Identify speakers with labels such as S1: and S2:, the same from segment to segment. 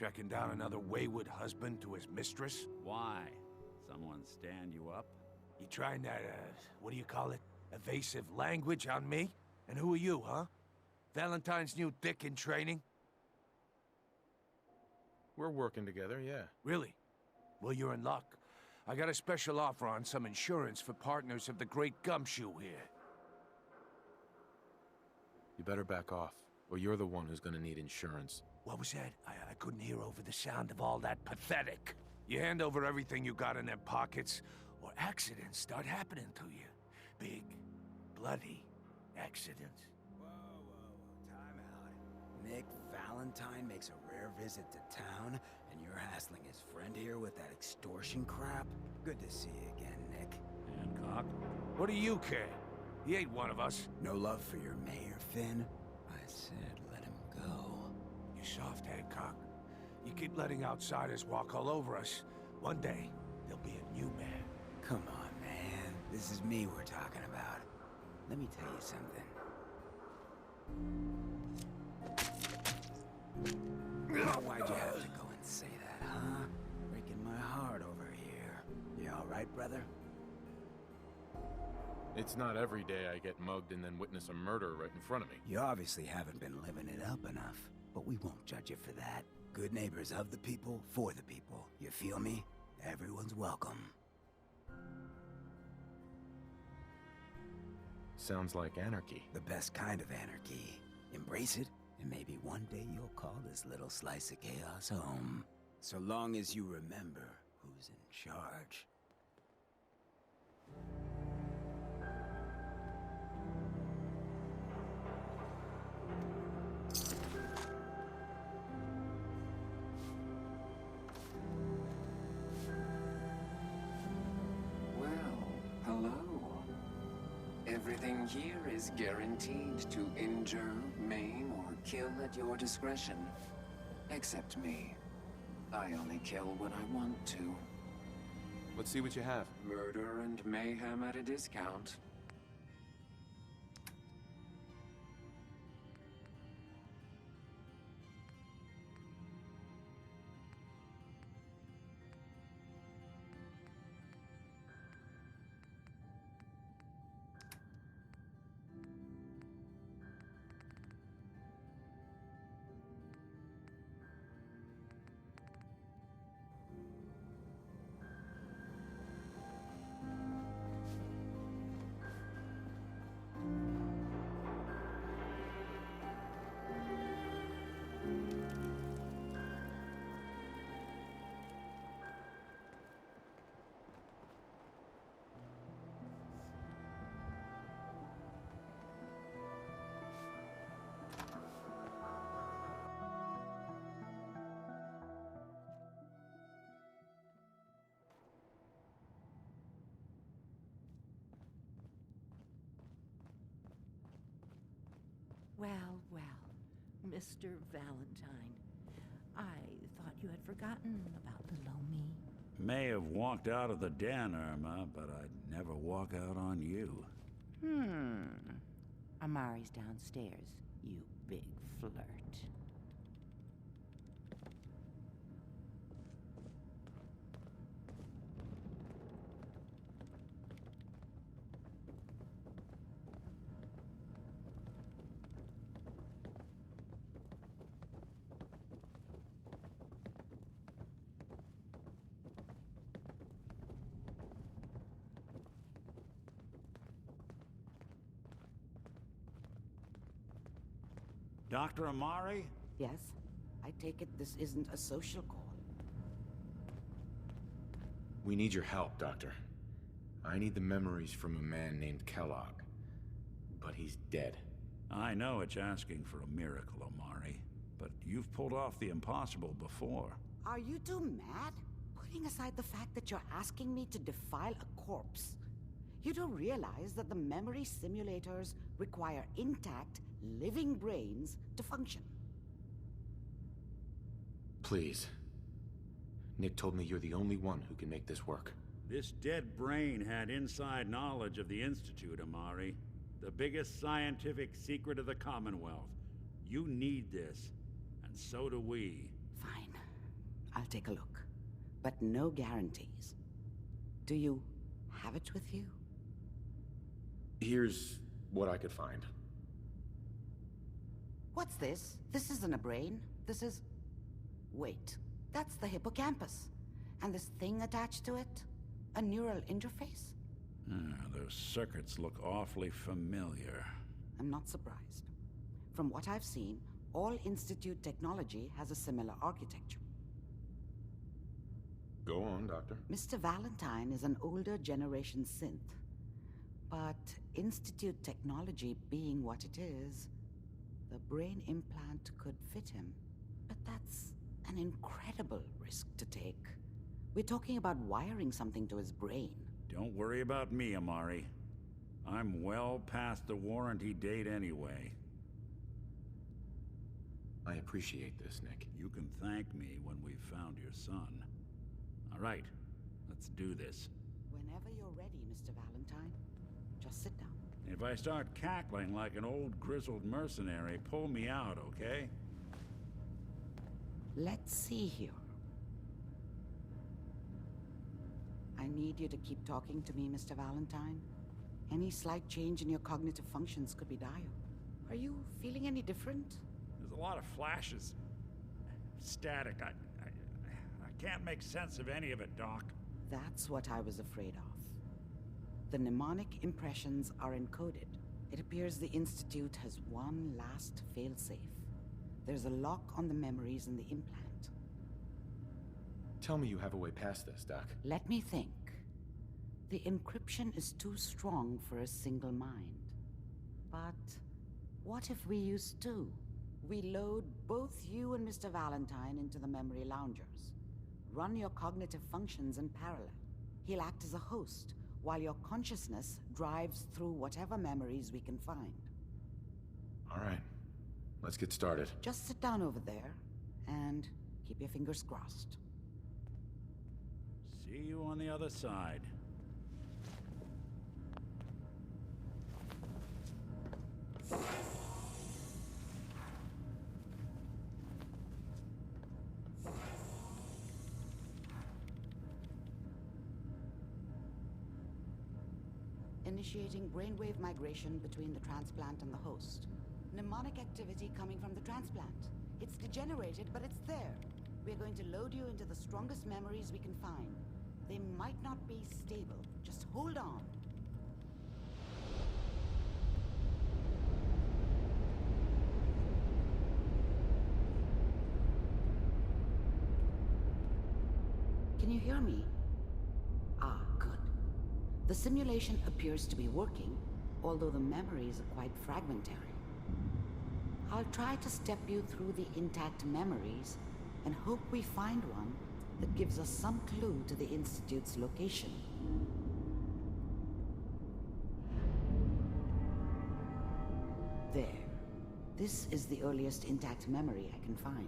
S1: Tracking down another wayward husband to his mistress?
S2: Why? Someone stand you up?
S1: You trying that, what do you call it? Evasive language on me? And who are you, huh? Valentine's new dick in training?
S3: We're working together, yeah.
S1: Really? Well, you're in luck. I got a special offer on some insurance for partners of the Great Gumshoe here.
S3: You better back off, or you're the one who's gonna need insurance.
S1: What was that? I couldn't hear over the sound of all that pathetic. You hand over everything you got in them pockets, or accidents start happening to you. Big, bloody accidents.
S4: Whoa, time out. Nick Valentine makes a rare visit to town, and you're hassling his friend here with that extortion crap? Good to see you again, Nick.
S2: Hancock?
S1: What do you care? He ain't one of us.
S4: No love for your mayor, Finn? I said let him go.
S1: You soft, Hancock. You keep letting outsiders walk all over us. One day, there'll be a new man.
S4: Come on, man. This is me we're talking about. Let me tell you something. Why'd you have to go and say that, huh? Breaking my heart over here. You all right, brother?
S3: It's not every day I get mugged and then witness a murder right in front of me.
S4: You obviously haven't been living it up enough, but we won't judge you for that. Good neighbors of the people, for the people. You feel me? Everyone's welcome.
S3: Sounds like anarchy.
S4: The best kind of anarchy. Embrace it, and maybe one day you'll call this little slice of chaos home. So long as you remember who's in charge.
S5: Everything here is guaranteed to injure, maim, or kill at your discretion. Except me. I only kill when I want to.
S3: Let's see what you have.
S5: Murder and mayhem at a discount.
S6: Well, well, Mr. Valentine. I thought you had forgotten about little me.
S2: May have walked out of the den, Irma, but I'd never walk out on you.
S6: Amari's downstairs, you big flirt.
S2: Dr. Amari?
S6: Yes? I take it this isn't a social call.
S3: We need your help, Doctor. I need the memories from a man named Kellogg. But he's dead.
S2: I know it's asking for a miracle, Amari, but you've pulled off the impossible before.
S6: Are you two mad? Putting aside the fact that you're asking me to defile a corpse, you do realize that the memory simulators require intact, living brains to function.
S3: Please. Nick told me you're the only one who can make this work.
S2: This dead brain had inside knowledge of the Institute, Amari. The biggest scientific secret of the Commonwealth. You need this, and so do we.
S6: Fine. I'll take a look. But no guarantees. Do you have it with you?
S3: Here's what I could find.
S6: What's this? This isn't a brain. This is... Wait. That's the hippocampus. And this thing attached to it? A neural interface?
S2: Those circuits look awfully familiar.
S6: I'm not surprised. From what I've seen, all Institute technology has a similar architecture.
S3: Go on, Doctor.
S6: Mr. Valentine is an older generation synth. But Institute technology being what it is, the brain implant could fit him. But that's an incredible risk to take. We're talking about wiring something to his brain.
S2: Don't worry about me, Amari. I'm well past the warranty date anyway.
S3: I appreciate this, Nick.
S2: You can thank me when we've found your son. All right, let's do this.
S6: Whenever you're ready, Mr. Valentine, just sit down.
S2: If I start cackling like an old grizzled mercenary, pull me out, okay?
S6: Let's see here. I need you to keep talking to me, Mr. Valentine. Any slight change in your cognitive functions could be dire. Are you feeling any different?
S2: There's a lot of flashes. Static. I can't make sense of any of it, Doc.
S6: That's what I was afraid of. The mnemonic impressions are encoded. It appears the Institute has one last failsafe. There's a lock on the memories in the implant.
S3: Tell me you have a way past this, Doc.
S6: Let me think. The encryption is too strong for a single mind. But what if we use two? We load both you and Mr. Valentine into the memory loungers. Run your cognitive functions in parallel. He'll act as a host, while your consciousness drives through whatever memories we can find.
S3: All right. Let's get started.
S6: Just sit down over there, and keep your fingers crossed.
S2: See you on the other side.
S6: Initiating brainwave migration between the transplant and the host. Mnemonic activity coming from the transplant. It's degenerated, but it's there. We're going to load you into the strongest memories we can find. They might not be stable. Just hold on. Can you hear me? Ah, good. The simulation appears to be working, although the memories are quite fragmentary. I'll try to step you through the intact memories and hope we find one that gives us some clue to the Institute's location. There. This is the earliest intact memory I can find.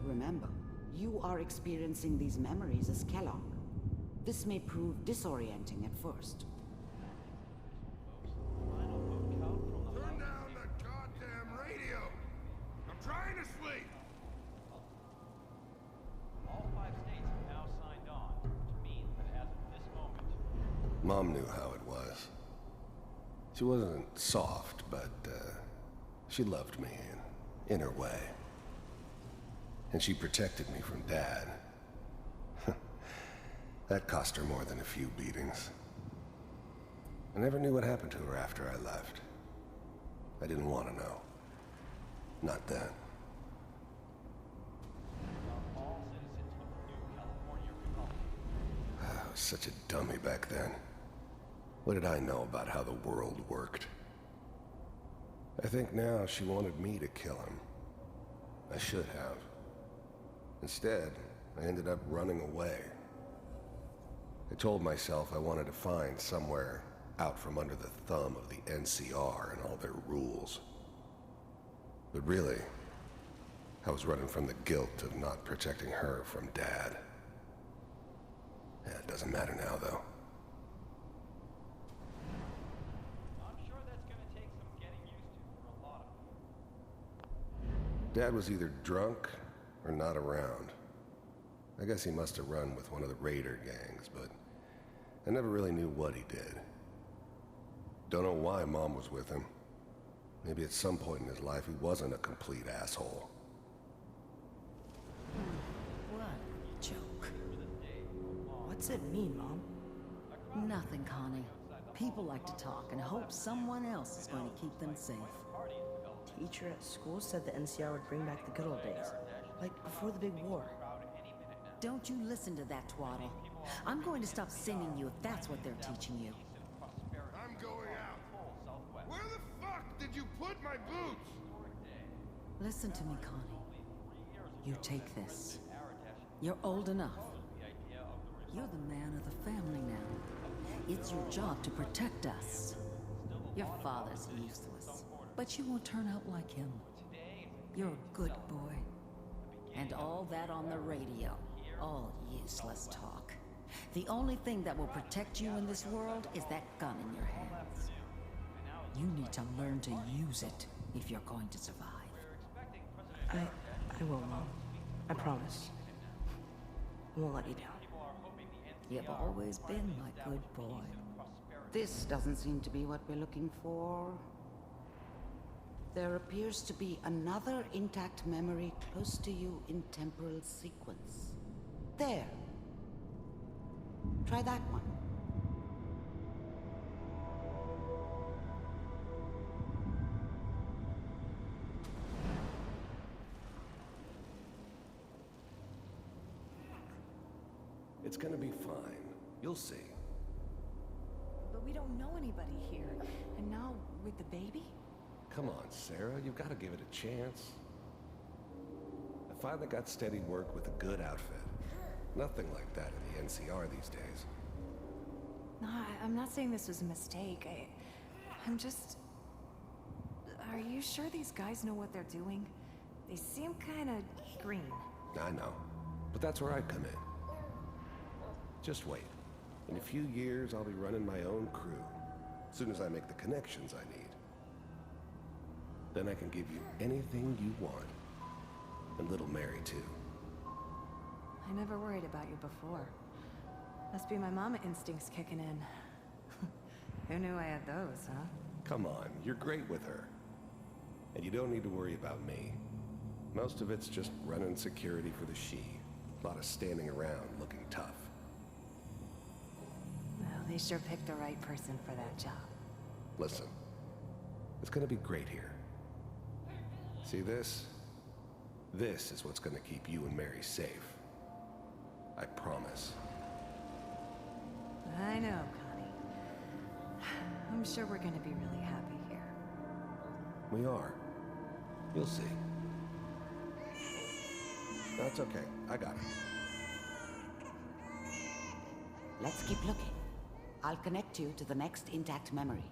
S6: Remember, you are experiencing these memories as Kellogg. This may prove disorienting at first.
S1: Turn down the goddamn radio! I'm trying to sleep!
S7: All 5 states have now signed on, which means that as of this moment,
S8: Mom knew how it was. She wasn't soft, but she loved me in her way. And she protected me from Dad. That cost her more than a few beatings. I never knew what happened to her after I left. I didn't want to know. Not then.
S7: all citizens of the new California Republic.
S8: I was such a dummy back then. What did I know about how the world worked? I think now she wanted me to kill him. I should have. Instead, I ended up running away. I told myself I wanted to find somewhere out from under the thumb of the NCR and all their rules. But really, I was running from the guilt of not protecting her from Dad. Yeah, it doesn't matter now, though.
S7: I'm sure that's gonna take some getting used to for a lot of
S8: Dad was either drunk or not around. I guess he must have run with one of the raider gangs, but I never really knew what he did. Don't know why Mom was with him. Maybe at some point in his life he wasn't a complete asshole.
S9: What a joke.
S10: What's it mean, Mom?
S9: Nothing, Connie. People like to talk and hope someone else is going to keep them safe.
S10: Teacher at school said the NCR would bring back the good old days. Like before the big war.
S9: Don't you listen to that twaddle. I'm going to stop singing you if that's what they're teaching you.
S11: I'm going out. Where the fuck did you put my boots?
S9: Listen to me, Connie. You take this. You're old enough. You're the man of the family now. It's your job to protect us. Your father's useless, but you won't turn out like him. You're a good boy. And all that on the radio, all useless talk. The only thing that will protect you in this world is that gun in your hands. You need to learn to use it if you're going to survive.
S10: I will, Mom. I promise. I won't let you down.
S9: You've always been my good boy.
S6: This doesn't seem to be what we're looking for. There appears to be another intact memory close to you in temporal sequence. There. Try that one.
S8: It's gonna be fine. You'll see.
S12: But we don't know anybody here. And now, with the baby?
S8: Come on, Sarah. You've got to give it a chance. I finally got steady work with a good outfit. Nothing like that in the NCR these days.
S12: No, I'm not saying this was a mistake. I'm just... Are you sure these guys know what they're doing? They seem kind of green.
S8: I know. But that's where I come in. Just wait. In a few years, I'll be running my own crew. As soon as I make the connections I need. Then I can give you anything you want. And little Mary, too.
S12: I never worried about you before. Must be my mama instincts kicking in. Who knew I had those, huh?
S8: Come on, you're great with her. And you don't need to worry about me. Most of it's just running security for the she. A lot of standing around looking tough.
S12: Well, they sure picked the right person for that job.
S8: Listen, it's gonna be great here. See this? This is what's gonna keep you and Mary safe. I promise.
S12: I know, Connie. I'm sure we're gonna be really happy here.
S8: We are. You'll see. That's okay. I got it.
S6: Let's keep looking. I'll connect you to the next intact memory.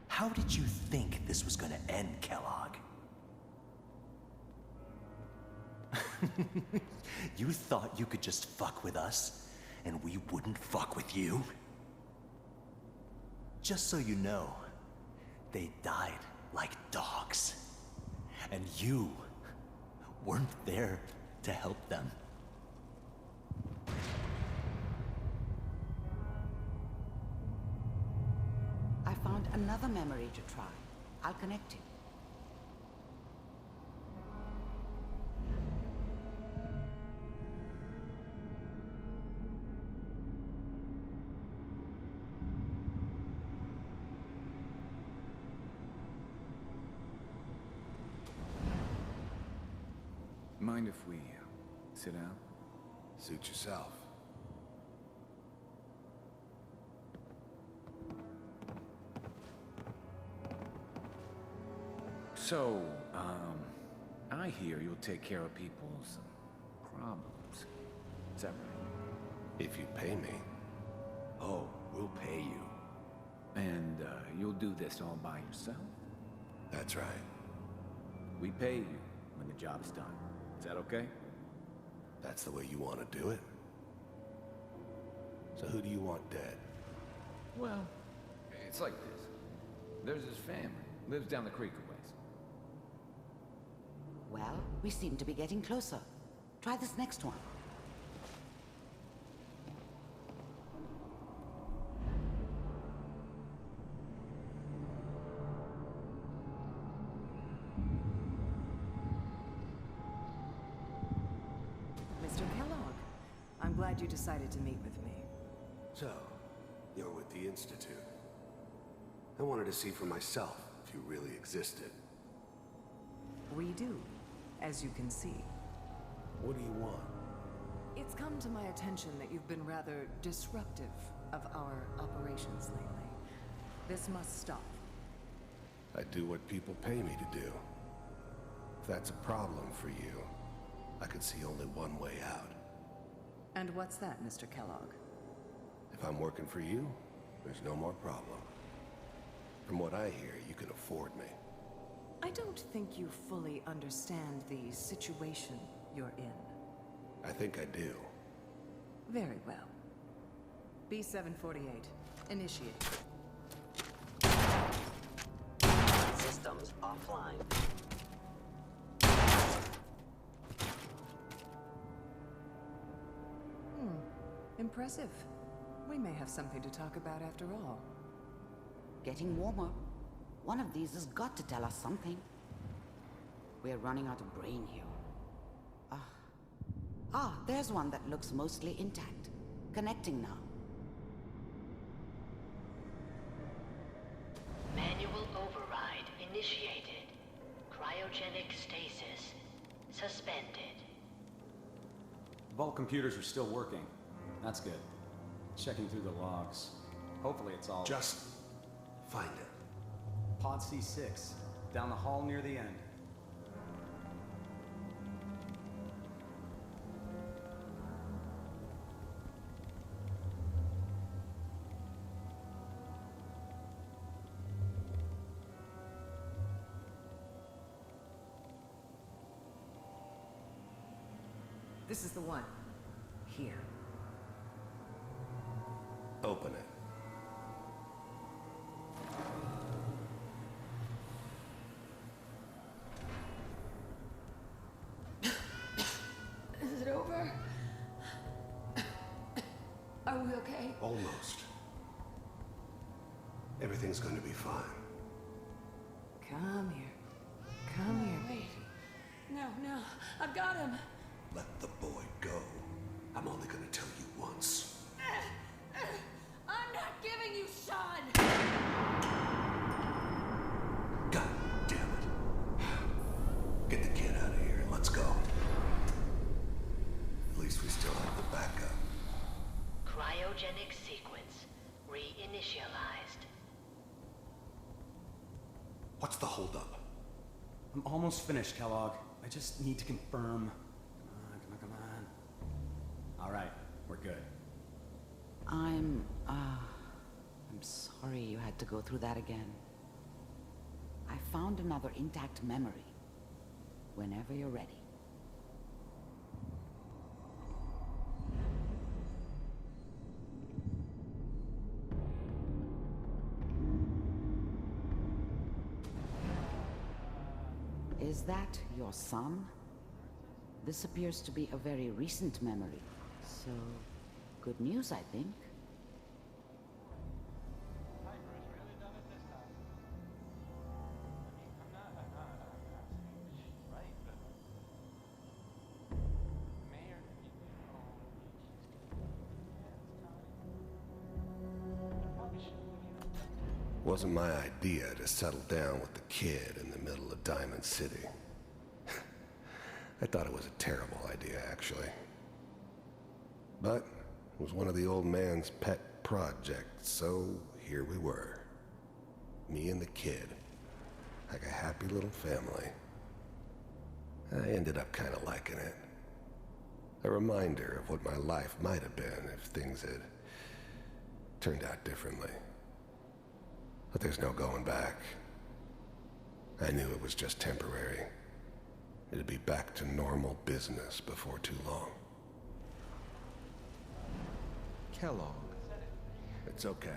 S13: How did you think this was gonna end, Kellogg? You thought you could just fuck with us, and we wouldn't fuck with you? Just so you know, they died like dogs. And you weren't there to help them.
S6: I found another memory to try. I'll connect you.
S3: Mind if we sit down?
S8: Suit yourself.
S3: So, I hear you'll take care of people's problems. Is that right?
S8: If you pay me.
S1: Oh, we'll pay you.
S3: And you'll do this all by yourself?
S8: That's right.
S3: We pay you when the job's done. Is that okay?
S8: That's the way you want to do it? So who do you want dead?
S3: Well, it's like this. There's his family. Lives down the creek a ways.
S6: Well, we seem to be getting closer. Try this next one.
S9: Mr. Kellogg, I'm glad you decided to meet with me.
S8: So, you're with the Institute. I wanted to see for myself if you really existed.
S9: We do, as you can see.
S8: What do you want?
S9: It's come to my attention that you've been rather disruptive of our operations lately. This must stop.
S8: I do what people pay me to do. If that's a problem for you, I could see only one way out.
S9: And what's that, Mr. Kellogg?
S8: If I'm working for you, there's no more problem. From what I hear, you can afford me.
S9: I don't think you fully understand the situation you're in.
S8: I think I do.
S9: Very well. B-748, initiate.
S14: Systems offline.
S9: Impressive. We may have something to talk about after all.
S6: Getting warmer. One of these has got to tell us something. We're running out of brain here. There's one that looks mostly intact. Connecting now.
S14: Manual override initiated. Cryogenic stasis suspended.
S15: Vault computers are still working. That's good. Checking through the logs. Hopefully it's all...
S8: Just find it.
S15: Pod C6, down the hall near the end.
S9: This is the one. Here.
S8: Open it.
S10: Is it over? Are we okay?
S8: Almost. Everything's going to be fine.
S9: Come here. Come here, baby.
S10: No, I've got him.
S8: Let the boy go. I'm only going to tell you once.
S10: I'm not giving you Shaun!
S8: God damn it. Get the kid out of here and let's go. At least we still have the backup.
S14: Cryogenic sequence reinitialized.
S8: What's the holdup?
S15: I'm almost finished, Kellogg. I just need to confirm. Come on. All right, we're good.
S6: I'm sorry you had to go through that again. I found another intact memory. Whenever you're ready. Is that your son? This appears to be a very recent memory. So, good news, I think.
S8: Wasn't my idea to settle down with the kid in the middle of Diamond City. I thought it was a terrible idea, actually. But it was one of the old man's pet projects, so here we were. Me and the kid. Like a happy little family. I ended up kind of liking it. A reminder of what my life might have been if things had turned out differently. But there's no going back. I knew it was just temporary. It'd be back to normal business before too long.
S16: Kellogg.
S8: It's okay.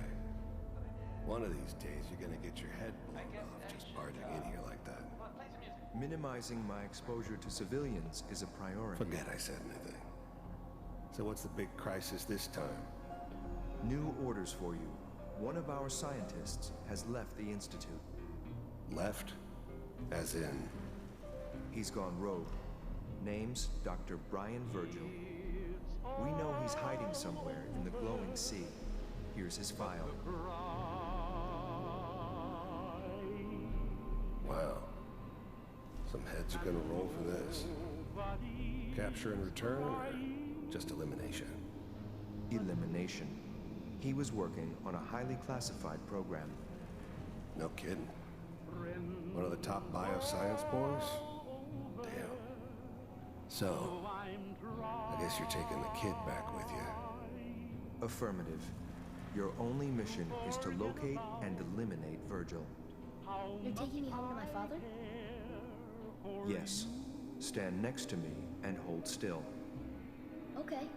S8: One of these days you're gonna get your head blown off just barging in here like that.
S16: Minimizing my exposure to civilians is a priority.
S8: Forget I said anything. So what's the big crisis this time?
S16: New orders for you. One of our scientists has left the Institute.
S8: Left? As in?
S16: He's gone rogue. Name's Dr. Brian Virgil. We know he's hiding somewhere in the glowing sea. Here's his file.
S8: Wow. Some heads are gonna roll for this. Capture and return, or just elimination?
S16: Elimination. He was working on a highly classified program.
S8: No kidding. One of the top bioscience boys? Damn. So, I guess you're taking the kid back with you.
S16: Affirmative. Your only mission is to locate and eliminate Virgil.
S17: You're taking me home to my father?
S16: Yes. Stand next to me and hold still.
S17: Okay.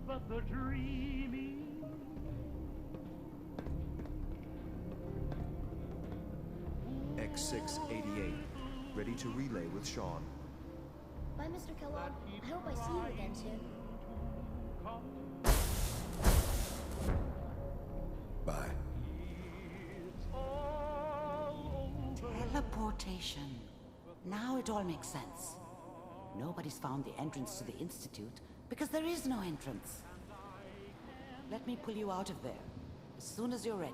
S18: But the dreaming.
S16: X688. Ready to relay with Shaun.
S17: Bye, Mr. Kellogg. I hope I see you again soon.
S8: Bye.
S6: Teleportation. Now it all makes sense. Nobody's found the entrance to the Institute because there is no entrance. Let me pull you out of there as soon as you're ready.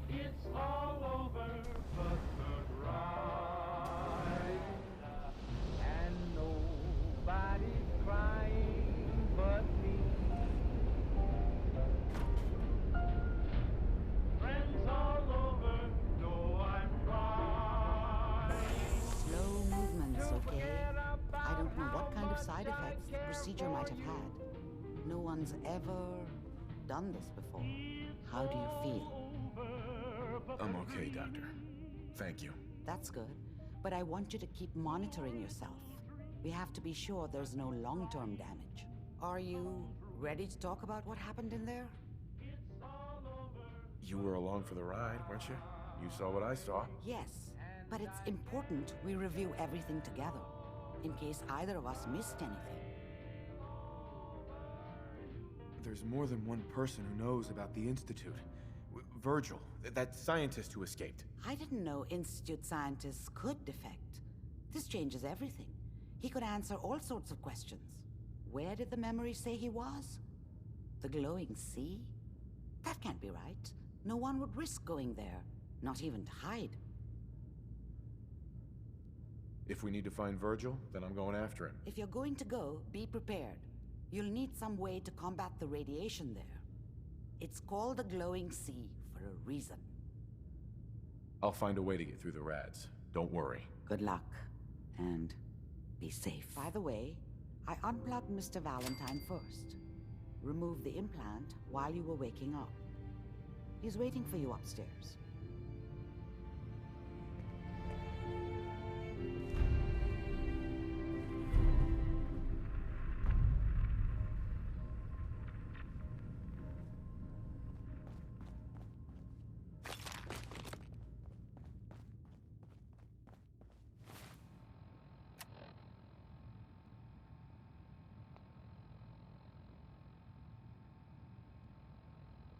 S18: It's all over but the grind, and nobody's crying but me. Friends all over know I'm crying.
S6: Slow movements, okay? I don't know what kind of side effects the procedure might have had. No one's ever done this before. How do you feel?
S3: I'm okay, Doctor. Thank you.
S6: That's good, but I want you to keep monitoring yourself. We have to be sure there's no long-term damage. Are you ready to talk about what happened in there?
S3: You were along for the ride, weren't you? You saw what I saw.
S6: Yes, but it's important we review everything together, in case either of us missed anything.
S3: There's more than one person who knows about the Institute. Virgil, that scientist who escaped.
S6: I didn't know Institute scientists could defect. This changes everything. He could answer all sorts of questions. Where did the memory say he was? The glowing sea? That can't be right. No one would risk going there, not even to hide.
S3: If we need to find Virgil, then I'm going after him.
S6: If you're going to go, be prepared. You'll need some way to combat the radiation there. It's called the glowing sea for a reason.
S3: I'll find a way to get through the rads. Don't worry.
S6: Good luck, and be safe. By the way, I unplugged Mr. Valentine first. Removed the implant while you were waking up. He's waiting for you upstairs.